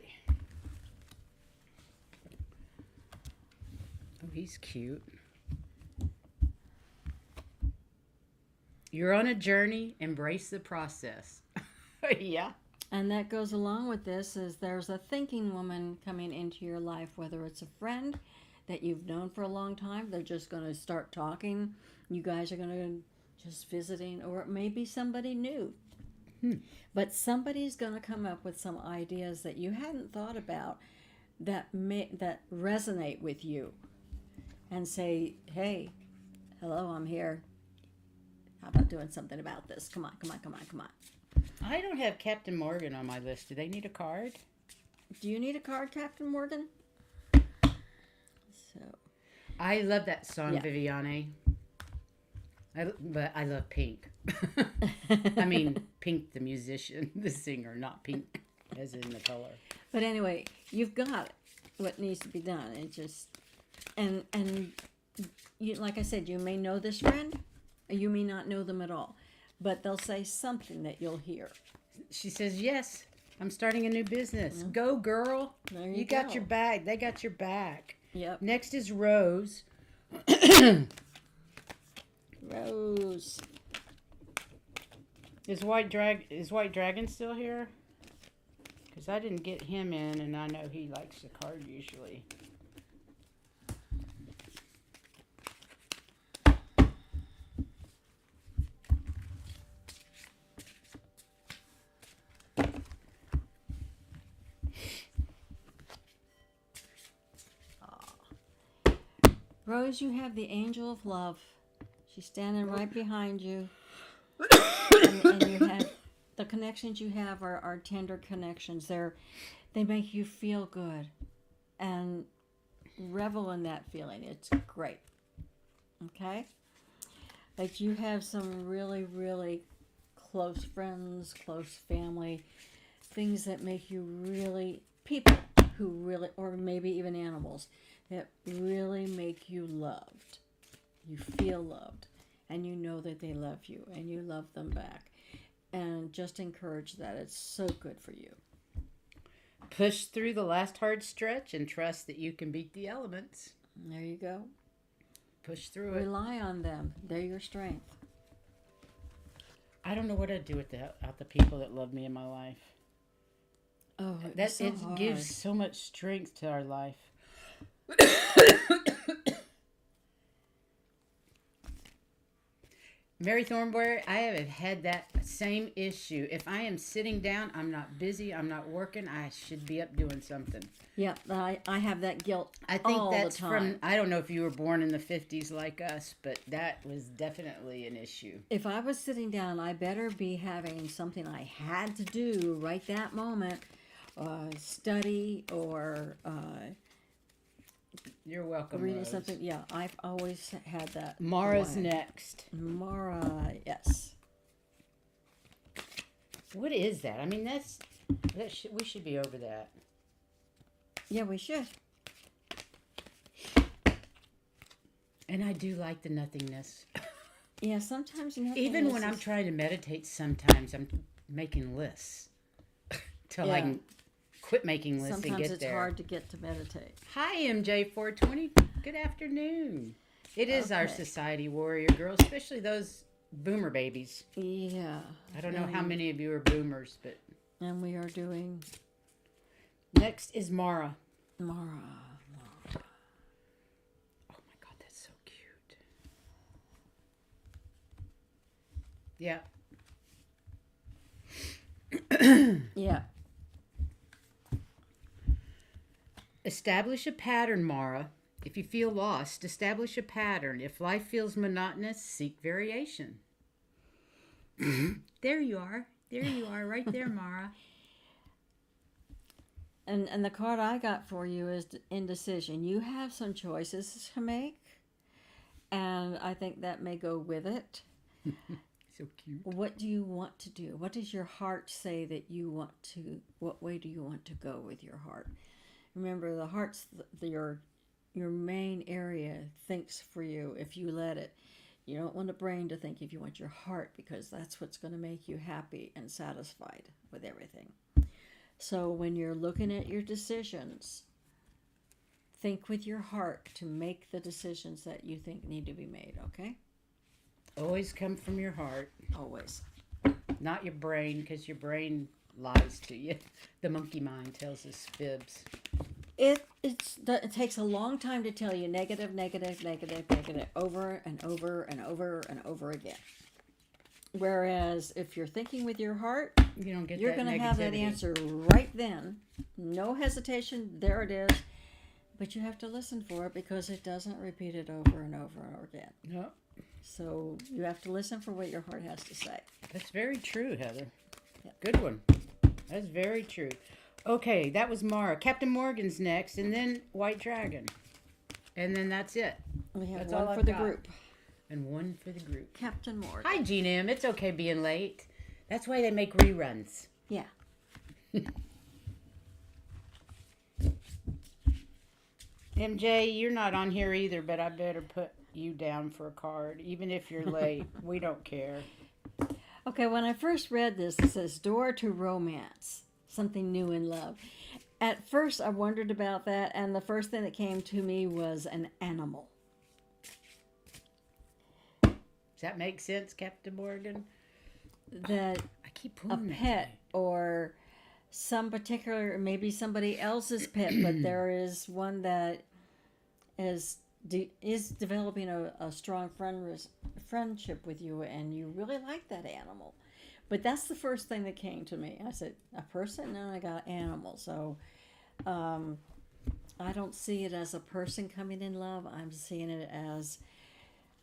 S1: Oh, he's cute. You're on a journey. Embrace the process. Yeah.
S2: And that goes along with this is there's a thinking woman coming into your life, whether it's a friend that you've known for a long time, they're just going to start talking. You guys are going to just visiting, or it may be somebody new. But somebody's going to come up with some ideas that you hadn't thought about that resonate with you and say, hey, hello, I'm here. How about doing something about this? Come on, come on, come on, come on.
S1: I don't have Captain Morgan on my list. Do they need a card?
S2: Do you need a card, Captain Morgan? So,
S1: I love that song,
S2: Yeah.
S1: Viviane. But I love Pink. I mean, Pink the musician, the singer, not Pink as in the color.
S2: but anyway, you've got what needs to be done. It just and you, like I said, you may know this friend, or you may not know them at all, but they'll say something that you'll hear.
S1: She says, yes, I'm starting a new business. Go, girl.
S2: There
S1: You got your bag. They got your back.
S2: Yep.
S1: Next is Rose.
S2: Rose.
S1: Is White Dragon still here? Because I didn't get him in, and I know he likes the card usually.
S2: Rose, you have the angel of love. She's standing right behind you. and you have the connections you have are tender connections. They make you feel good and revel in that feeling. It's great. Okay? But you have some really, really close friends, close family, things that make you really, people who really, or maybe even animals, that really make you loved. You feel loved, and you know that they love you, and you love them back. And just encourage that. It's so good for you.
S1: Push through the last hard stretch and trust that you can beat the elements.
S2: There you go.
S1: Push through it.
S2: Rely on them. They're your strength.
S1: I don't know what I'd do without the people that love me in my life.
S2: Oh,
S1: That
S2: so
S1: it
S2: hard.
S1: gives so much strength to our life. Mary Thornberry, I have had that same issue. If I am sitting down, I'm not busy, I'm not working, I should be up doing something.
S2: Yeah, I have that guilt
S1: I think
S2: all
S1: that's
S2: the time.
S1: from, I don't know if you were born in the 50s like us, but that was definitely an issue.
S2: If I was sitting down, I better be having something I had to do right that moment, study or
S1: You're welcome,
S2: reading
S1: Rose.
S2: something. Yeah, I've always had that.
S1: Mara's
S2: one.
S1: next.
S2: Mara, yes.
S1: What is that? I mean, we should be over that.
S2: Yeah, we should.
S1: And I do like the nothingness.
S2: Yeah, sometimes
S1: Even when I'm trying to meditate, sometimes I'm making lists till I can quit making lists and
S2: sometimes
S1: get
S2: it's
S1: there.
S2: hard to get to meditate.
S1: Hi, MJ420. Good afternoon. It is our
S2: Okay.
S1: society warrior girls, especially those boomer babies.
S2: Yeah.
S1: I don't know how many of you are boomers, but
S2: And we are doing
S1: next is Mara.
S2: Mara.
S1: Oh my God, that's so cute. Yeah.
S2: Yeah.
S1: Establish a pattern, Mara. If you feel lost, establish a pattern. If life feels monotonous, seek variation. There you are. There you are, right there, Mara.
S2: And the card I got for you is indecision. You have some choices to make, and I think that may go with it.
S1: So cute.
S2: What do you want to do? What does your heart say that you want to? What way do you want to go with your heart? Remember, the heart's your main area thinks for you if you let it. You don't want the brain to think if you want your heart, because that's what's going to make you happy and satisfied with everything. So when you're looking at your decisions, think with your heart to make the decisions that you think need to be made, okay?
S1: Always come from your heart,
S2: Always.
S1: not your brain, because your brain lies to you. The monkey mind tells us fibs.
S2: It takes a long time to tell you negative, negative, negative, negative, over and over and over and over again. Whereas if you're thinking with your heart,
S1: You don't get
S2: you're
S1: that
S2: going to have that
S1: negativity.
S2: answer right then. No hesitation. There it is. But you have to listen for it because it doesn't repeat it over and over and over again.
S1: No,
S2: So you have to listen for what your heart has to say.
S1: that's very true, Heather.
S2: Yeah.
S1: Good one. That's very true. Okay, that was Mara. Captain Morgan's next, and then White Dragon. And then that's it.
S2: We have
S1: That's all
S2: one for
S1: I've
S2: the
S1: got.
S2: group.
S1: And one for the group.
S2: Captain Morgan.
S1: Hi, GM. It's okay being late. That's why they make reruns.
S2: Yeah.
S1: MJ, you're not on here either, but I better put you down for a card. Even if you're late, we don't care.
S2: Okay, when I first read this, it says door to romance, something new in love. At first, I wondered about that, and the first thing that came to me was an animal.
S1: Does that make sense, Captain Morgan?
S2: That
S1: I keep
S2: a
S1: pulling that
S2: pet
S1: way.
S2: or some particular, maybe somebody else's pet, but there is one that is developing a strong friendship with you, and you really like that animal. But that's the first thing that came to me. I said, a person? No, I got animal. So I don't see it as a person coming in love. I'm seeing it as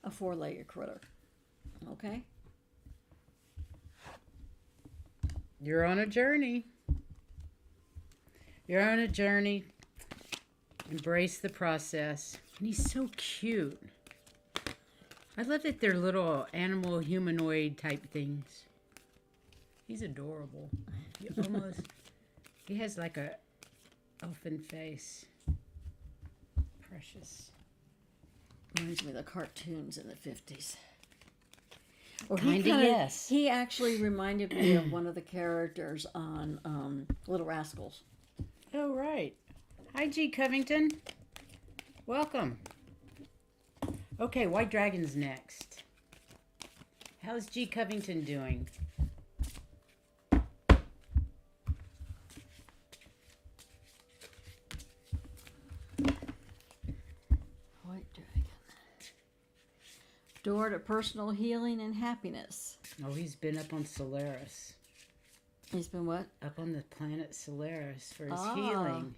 S2: a four-legged critter. Okay?
S1: You're on a journey. You're on a journey. Embrace the process. And he's so cute. I love that they're little animal humanoid type things. He's adorable. He has like a elfin face. Precious.
S2: Reminds me of the cartoons in the 50s. Or
S1: Yes.
S2: He actually reminded me of one of the characters on Little Rascals.
S1: Oh, right. Hi, G. Covington. Welcome. Okay, White Dragon's next. How's G. Covington doing?
S2: White Dragon. Door to personal healing and happiness.
S1: Oh, he's been up on Solaris.
S2: He's been what?
S1: Up on the planet Solaris for his healing.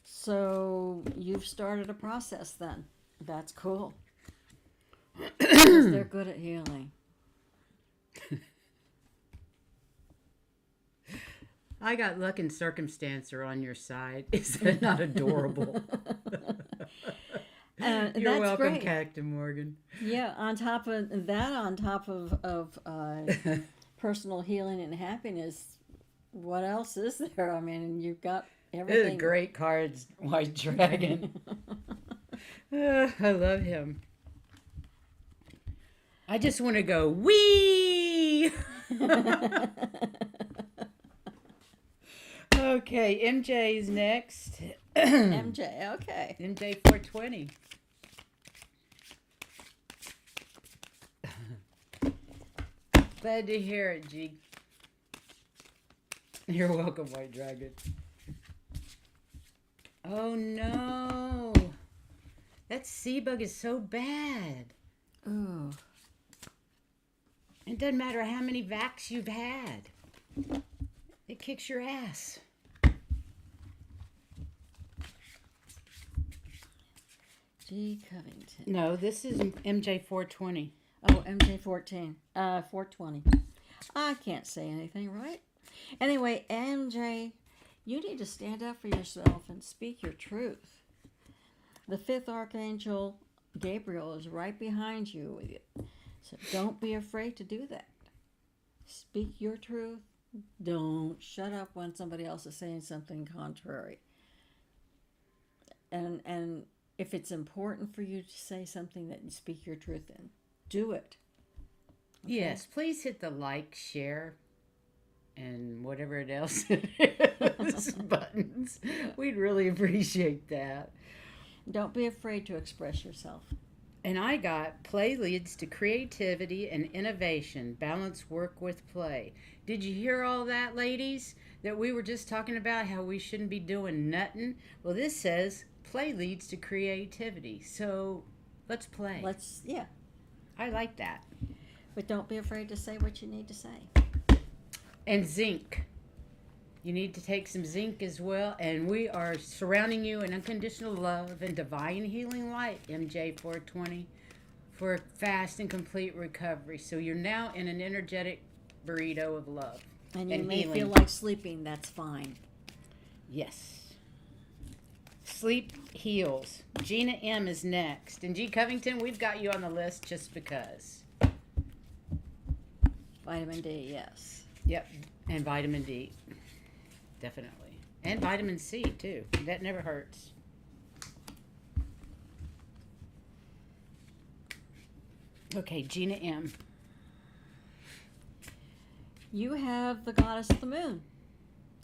S2: So you've started a process then. That's cool. Because they're good at healing.
S1: I got luck and circumstance are on your side. Is that not adorable? You're
S2: that's
S1: welcome,
S2: great.
S1: Captain Morgan.
S2: Yeah, on top of personal healing and happiness, what else is there? I mean, you've got everything.
S1: Great cards, White Dragon. I love him. I just want to go, wee! Okay, MJ's next.
S2: MJ, okay.
S1: MJ 420. Glad to hear it, G. You're welcome, White Dragon. Oh no. That sea bug is so bad.
S2: Ooh.
S1: It doesn't matter how many vacs you've had. It kicks your ass.
S2: G. Covington.
S1: No, this is MJ 420.
S2: Oh, MJ 420. I can't say anything, right? Anyway, MJ, you need to stand up for yourself and speak your truth. The fifth archangel, Gabriel, is right behind you with you. So don't be afraid to do that. Speak your truth. Don't shut up when somebody else is saying something contrary. And if it's important for you to say something that you speak your truth in, do it. Okay?
S1: Yes, please hit the like, share, and whatever else it is buttons. We'd really appreciate that.
S2: Don't be afraid to express yourself.
S1: And I got play leads to creativity and innovation. Balance work with play. Did you hear all that, ladies? That we were just talking about how we shouldn't be doing nothing? Well, this says play leads to creativity. So let's play.
S2: Yeah.
S1: I like that.
S2: But don't be afraid to say what you need to say.
S1: And zinc. You need to take some zinc as well. And we are surrounding you in unconditional love and divine healing light, MJ 420, for fast and complete recovery. So you're now in an energetic burrito of love.
S2: And you may
S1: healing.
S2: feel like sleeping, that's fine.
S1: Yes. Sleep heals. Gina M is next. And G. Covington, we've got you on the list just because.
S2: Vitamin D, yes.
S1: Yep. And vitamin D. Definitely. And vitamin C, too. That never hurts. Okay, Gina M.
S2: You have the goddess of the moon.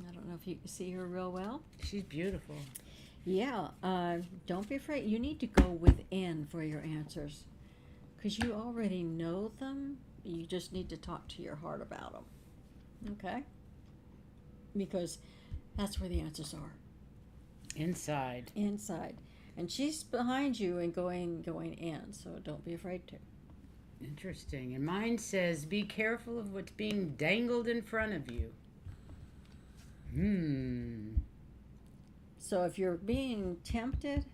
S2: I don't know if you can see her real well.
S1: She's beautiful.
S2: Yeah, don't be afraid. You need to go within for your answers because you already know them. You just need to talk to your heart about them. Okay? Because that's where the answers are.
S1: Inside.
S2: Inside. And she's behind you and going in, so don't be afraid to.
S1: Interesting. And mine says, be careful of what's being dangled in front of you.
S2: So if you're being tempted,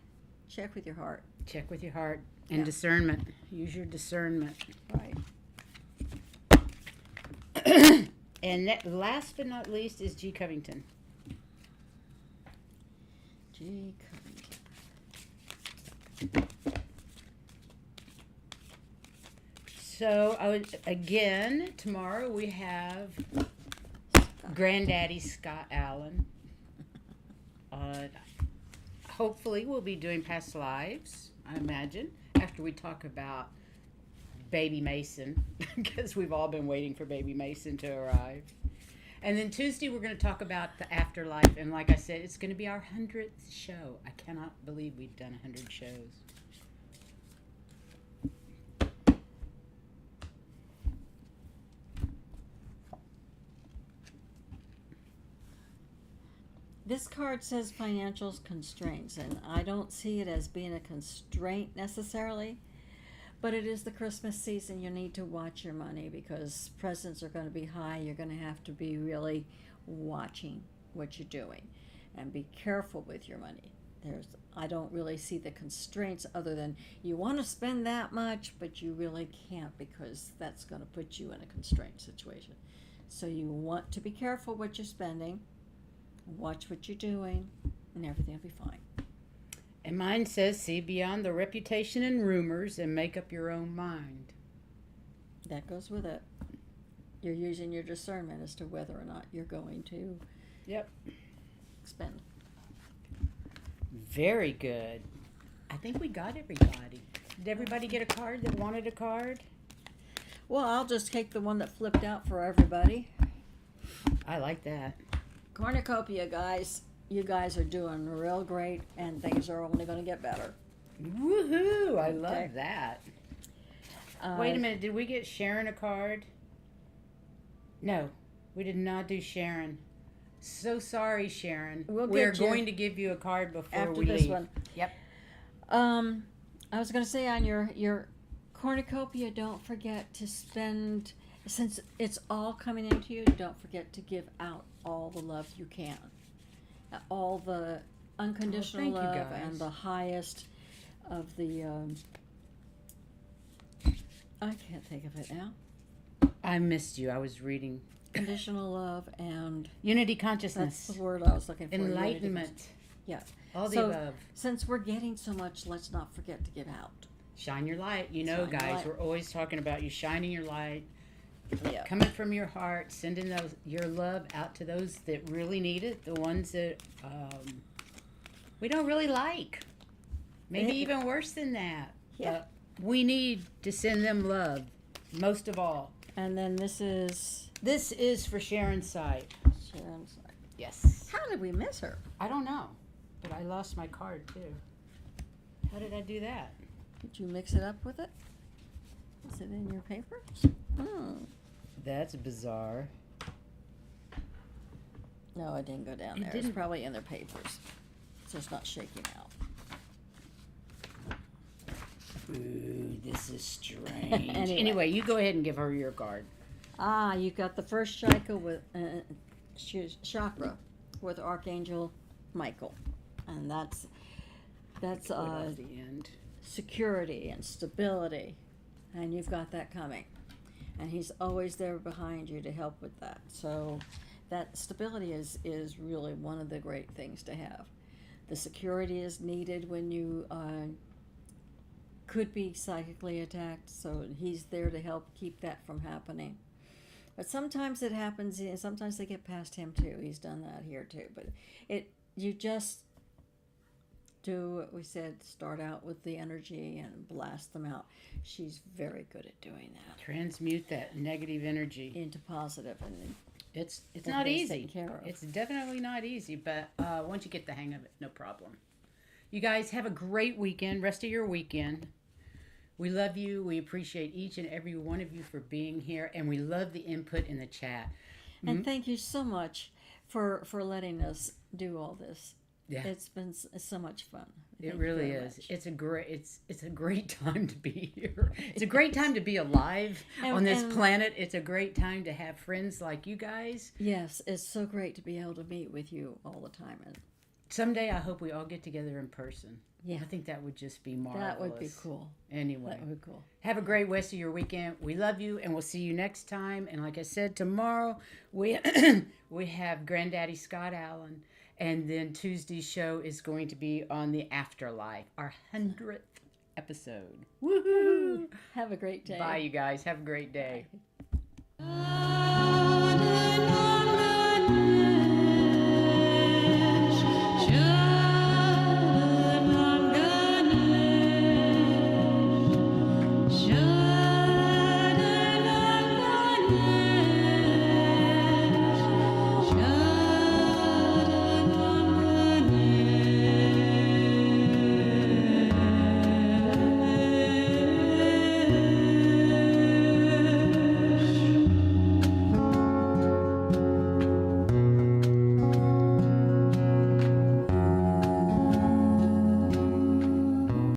S2: check with your heart.
S1: Check with your heart. And discernment. Use your discernment.
S2: Right.
S1: And last but not least is G. Covington.
S2: G. Covington.
S1: So, again, tomorrow we have Granddaddy Scott Allen. Hopefully, we'll be doing past lives, I imagine, after we talk about Baby Mason, because we've all been waiting for Baby Mason to arrive. And then Tuesday, we're going to talk about the afterlife. And like I said, it's going to be our 100th show. I cannot believe we've done 100 shows.
S2: This card says financial constraints, and I don't see it as being a constraint necessarily, but it is the Christmas season. You need to watch your money because presents are going to be high. You're going to have to be really watching what you're doing and be careful with your money. I don't really see the constraints other than you want to spend that much, but you really can't because that's going to put you in a constraint situation. So you want to be careful what you're spending. Watch what you're doing, and everything will be fine.
S1: And mine says, see beyond the reputation and rumors and make up your own mind.
S2: That goes with it. You're using your discernment as to whether or not you're going to spend.
S1: Very good. I think we got everybody. Did everybody get a card that wanted a card?
S2: Well, I'll just take the one that flipped out for everybody.
S1: I like that.
S2: Cornucopia, guys. You guys are doing real great, and things are only going to get better.
S1: Woohoo! I love that. Wait a minute. Did we get Sharon a card? No, we did not do Sharon. So sorry, Sharon. We're going to give you a card before we leave.
S2: After this one.
S1: Yep.
S2: I was going to say on your cornucopia, don't forget to spend, since it's all coming into you, don't forget to give out all the love you can. All the unconditional love and the highest of the, I can't think of it now.
S1: I missed you. I was reading.
S2: Conditional love and
S1: unity consciousness.
S2: That's the word I was looking for.
S1: Enlightenment.
S2: Yeah.
S1: All the above.
S2: Since we're getting so much, let's not forget to give out.
S1: Shine your light. You know, guys, we're always talking about you shining your light.
S2: Yeah.
S1: Coming from your heart, sending your love out to those that really need it, the ones that we don't really like. Maybe even worse than that.
S2: Yeah.
S1: But we need to send them love, most of all.
S2: And then this is
S1: for Sharon's side.
S2: Sharon's side.
S1: Yes.
S2: How did we miss her?
S1: I don't know, but I lost my card too. How did I do that?
S2: Did you mix it up with it? Is it in your paper?
S1: That's bizarre.
S2: No, it didn't go down there. It's probably in their papers. So it's not shaking out.
S1: Ooh, this is strange. Anyway, you go ahead and give her your card.
S2: You got the first chakra with Archangel Michael, and that's
S1: the end.
S2: Security and stability, and you've got that coming, and he's always there behind you to help with that. So that stability is really one of the great things to have. The security is needed when you could be psychically attacked, so he's there to help keep that from happening. But sometimes it happens, and sometimes they get past him too. He's done that here too. But you just do what we said, start out with the energy and blast them out. She's very good at doing that.
S1: Transmute that negative energy
S2: into positive, and
S1: it's not easy. It's definitely not easy, but once you get the hang of it, no problem. You guys have a great weekend, rest of your weekend. We love you. We appreciate each and every one of you for being here, and we love the input in the chat.
S2: And thank you so much for letting us do all this.
S1: Yeah.
S2: It's been so much fun.
S1: It really is. It's a great time to be here. It's a great time to be alive on this planet. It's a great time to have friends like you guys.
S2: Yes, it's so great to be able to meet with you all the time. And
S1: someday I hope we all get together in person.
S2: Yeah.
S1: I think that would just be marvelous.
S2: That would be cool.
S1: Anyway.
S2: That would be cool.
S1: Have a great rest of your weekend. We love you, and we'll see you next time. And like I said, tomorrow we have Granddaddy Scott Allen. And then Tuesday's show is going to be on the afterlife, our 100th episode. Woohoo!
S2: Have a great day.
S1: Bye, you guys. Have a great day.
S2: Bye.